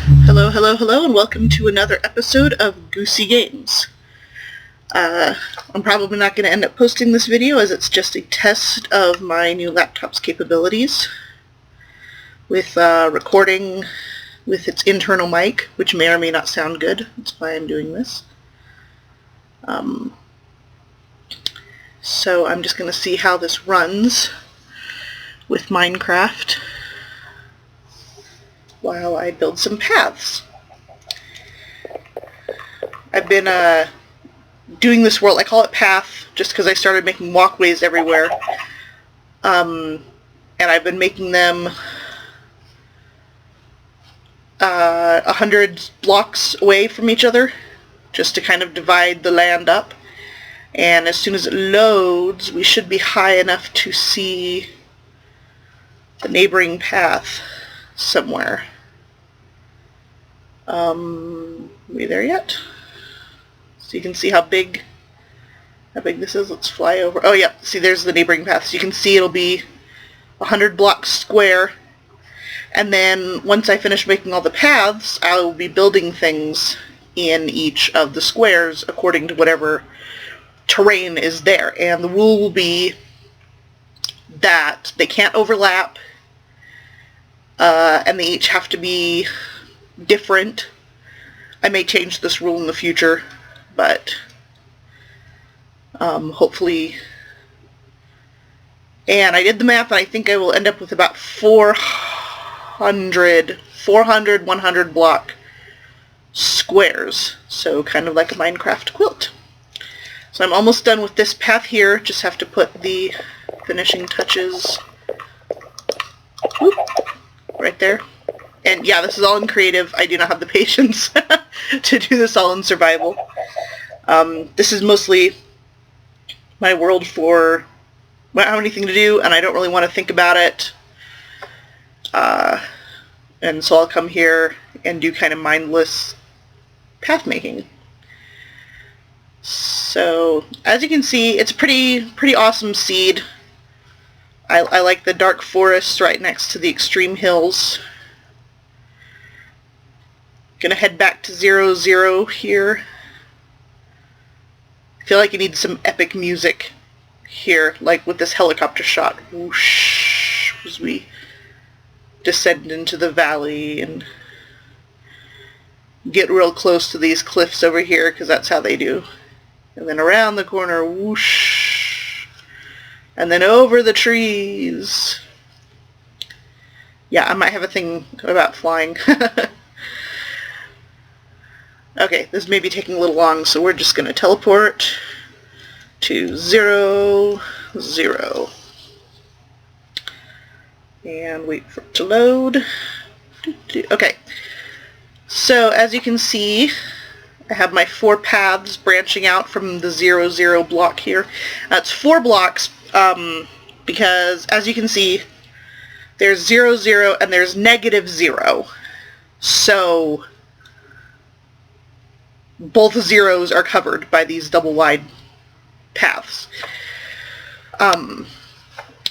Hello, hello, hello, and welcome to another episode of Goosey Games. I'm probably not going to end up posting this video as it's just a test of my new laptop's capabilities with recording with its internal mic, which may or may not sound good. That's why I'm doing this. So I'm just going to see how this runs with Minecraft while I build some paths. I've been doing this world, I call it path just because I started making walkways everywhere, and I've been making them 100 blocks away from each other just to kind of divide the land up, and as soon as it loads we should be high enough to see the neighboring path somewhere. Are we there yet? So you can see how big this is. Let's fly over. Oh yeah, see there's the neighboring path. So you can see it'll be 100 blocks square, and then once I finish making all the paths, I will be building things in each of the squares according to whatever terrain is there. And the rule will be that they can't overlap, and they each have to be different. I may change this rule in the future, but hopefully. And I did the math, and I think I will end up with about 400 100 block squares, so kind of like a Minecraft quilt. So I'm almost done with this path here, just have to put the finishing touches right there. And yeah, this is all in creative. I do not have the patience to do this all in survival. This is mostly my world for when I don't have anything to do and I don't really want to think about it. And so I'll come here and do kind of mindless path making. So as you can see, it's a pretty awesome seed. I like the dark forests right next to the extreme hills. Gonna head back to 0, here. I feel like you need some epic music here, like with this helicopter shot. Whoosh, as we descend into the valley and get real close to these cliffs over here, because that's how they do. And then around the corner, whoosh. And then over the trees. Yeah, I might have a thing about flying. Okay, this may be taking a little long, so we're just going to teleport to 0, and wait for it to load. Okay, so as you can see, I have my 4 paths branching out from the 0 block here. That's 4 blocks, because as you can see, there's 0 and there's -0. So both zeros are covered by these double wide paths. And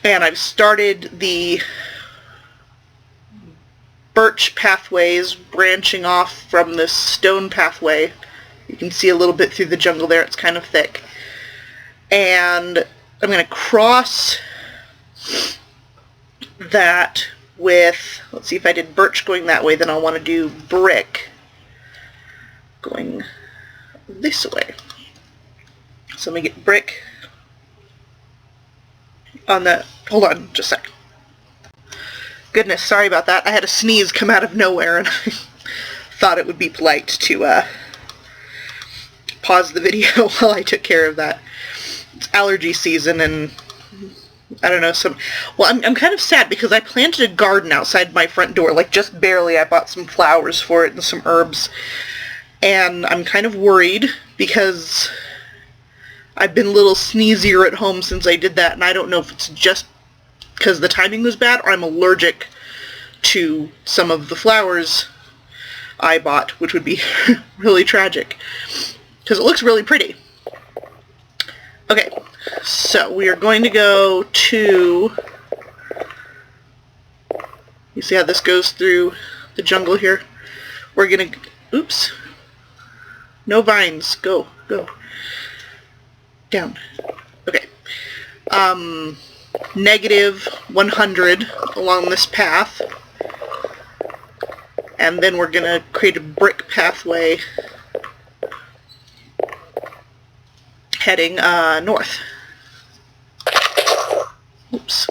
I've started the birch pathways branching off from this stone pathway. You can see a little bit through the jungle there, it's kind of thick. And I'm going to cross that with, let's see, if I did birch going that way, then I'll want to do brick going this way. So let me get brick on the, hold on just a sec. Goodness, sorry about that. I had a sneeze come out of nowhere and I thought it would be polite to pause the video while I took care of that. It's allergy season and I don't know, I'm kind of sad because I planted a garden outside my front door, like just barely. I bought some flowers for it and some herbs. And I'm kind of worried because I've been a little sneezier at home since I did that, and I don't know if it's just because the timing was bad or I'm allergic to some of the flowers I bought, which would be really tragic because it looks really pretty. Okay, so we are going to go to, you see how this goes through the jungle here? we're gonna, oops, no vines, go, down, okay, negative 100 along this path, and then we're gonna create a brick pathway heading north. Oops.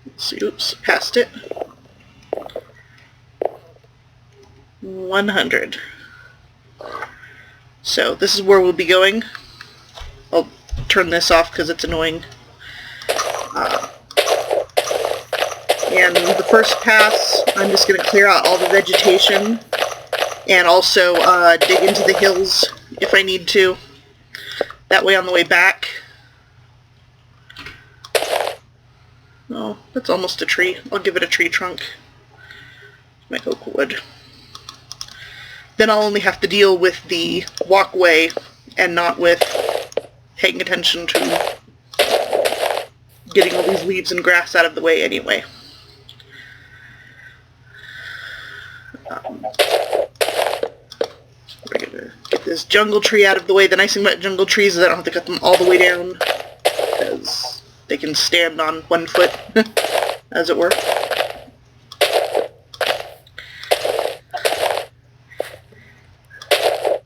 Let's see, oops, passed it. 100. So this is where we'll be going. I'll turn this off because it's annoying. And the first pass, I'm just going to clear out all the vegetation and also dig into the hills if I need to. That way on the way back. Oh, that's almost a tree. I'll give it a tree trunk. My oak wood. Then I'll only have to deal with the walkway and not with paying attention to getting all these leaves and grass out of the way anyway. We're gonna get this jungle tree out of the way. The nice thing about jungle trees is I don't have to cut them all the way down because they can stand on one foot, as it were.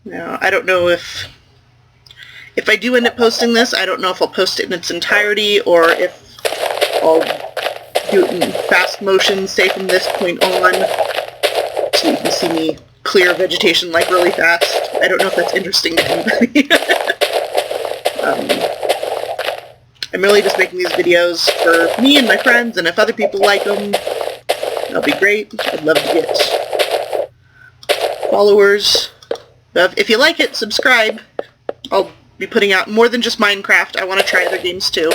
Now, I don't know if I do end up posting this, I don't know if I'll post it in its entirety or if I'll do it in fast motion, say from this point on, so you can see me clear vegetation like really fast. I don't know if that's interesting to anybody. I'm really just making these videos for me and my friends, and if other people like them, that'll be great. I'd love to get followers. If you like it, subscribe. I'll be putting out more than just Minecraft. I want to try other games too.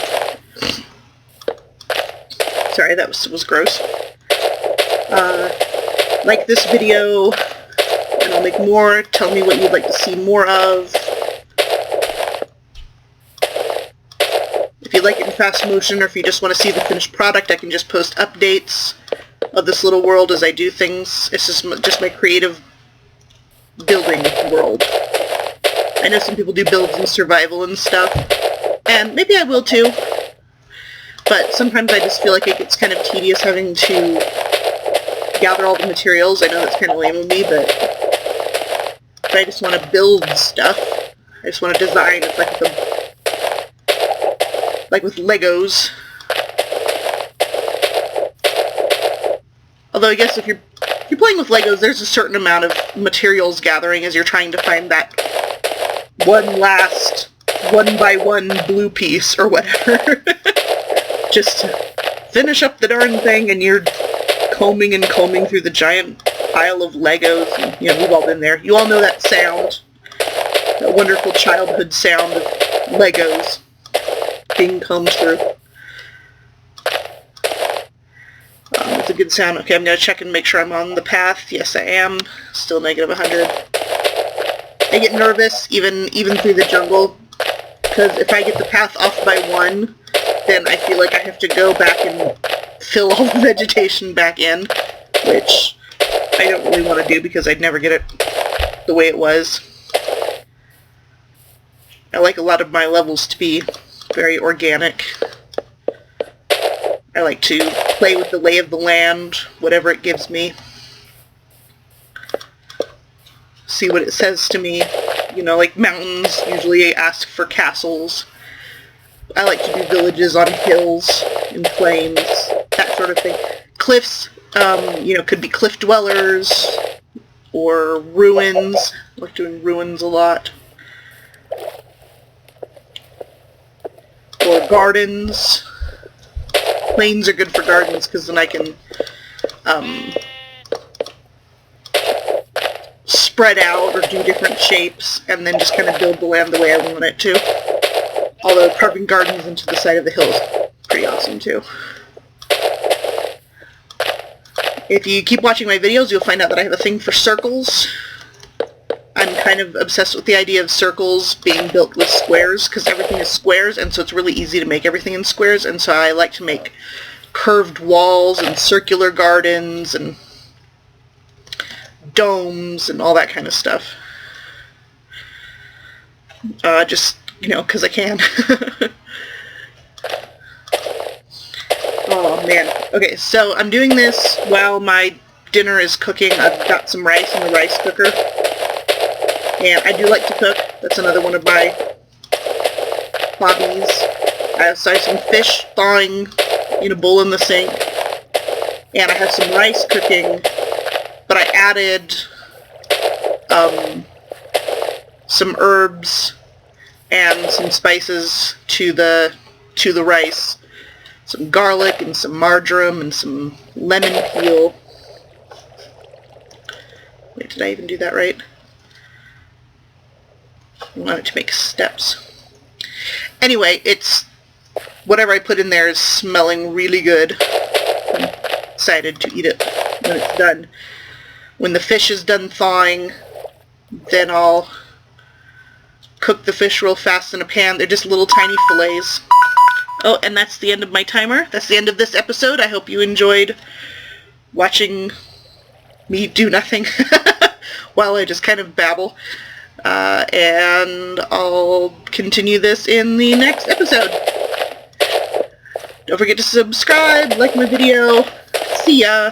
Sorry, that was gross. Like this video, and I'll make more. Tell me what you'd like to see more of. If you like it in fast motion, or if you just want to see the finished product, I can just post updates of this little world as I do things. It's just my creative building world. I know some people do builds and survival and stuff, and maybe I will too, but sometimes I just feel like it gets kind of tedious having to gather all the materials. I know that's kind of lame of me, but if I just want to build stuff, I just want to design. It's like with Legos. Although I guess if you're playing with Legos, there's a certain amount of materials gathering as you're trying to find that one last 1x1 blue piece or whatever. Just to finish up the darn thing, and you're combing and combing through the giant pile of Legos. And, you know, we've all been there. You all know that sound. That wonderful childhood sound of Legos being combed through. It's a good sound. Okay, I'm going to check and make sure I'm on the path. Yes, I am. Still negative 100. I get nervous even through the jungle, because if I get the path off by 1, then I feel like I have to go back and fill all the vegetation back in, which I don't really want to do because I'd never get it the way it was. I like a lot of my levels to be very organic. I like to play with the lay of the land, whatever it gives me. See what it says to me. You know, like mountains usually ask for castles. I like to do villages on hills and plains, that sort of thing. Cliffs, you know, could be cliff dwellers or ruins. I like doing ruins a lot. Or gardens. Plains are good for gardens because then I can spread out or do different shapes and then just kind of build the land the way I want it to. Although carving gardens into the side of the hill is pretty awesome too. If you keep watching my videos, you'll find out that I have a thing for circles. I'm kind of obsessed with the idea of circles being built with squares, because everything is squares, and so it's really easy to make everything in squares, and so I like to make curved walls and circular gardens and domes and all that kind of stuff. Just, you know, because I can. Oh, man. Okay, so I'm doing this while my dinner is cooking. I've got some rice in the rice cooker. And I do like to cook. That's another one of my hobbies. So I have some fish thawing in a bowl in the sink. And I have some rice cooking. But I added some herbs and some spices to the rice. Some garlic and some marjoram and some lemon peel. Wait, did I even do that right? I want it to make steps. Anyway, it's whatever I put in there is smelling really good. I'm excited to eat it when it's done. When the fish is done thawing, then I'll cook the fish real fast in a pan. They're just little tiny fillets. Oh, and that's the end of my timer. That's the end of this episode. I hope you enjoyed watching me do nothing while I just kind of babble. And I'll continue this in the next episode. Don't forget to subscribe, like my video. See ya!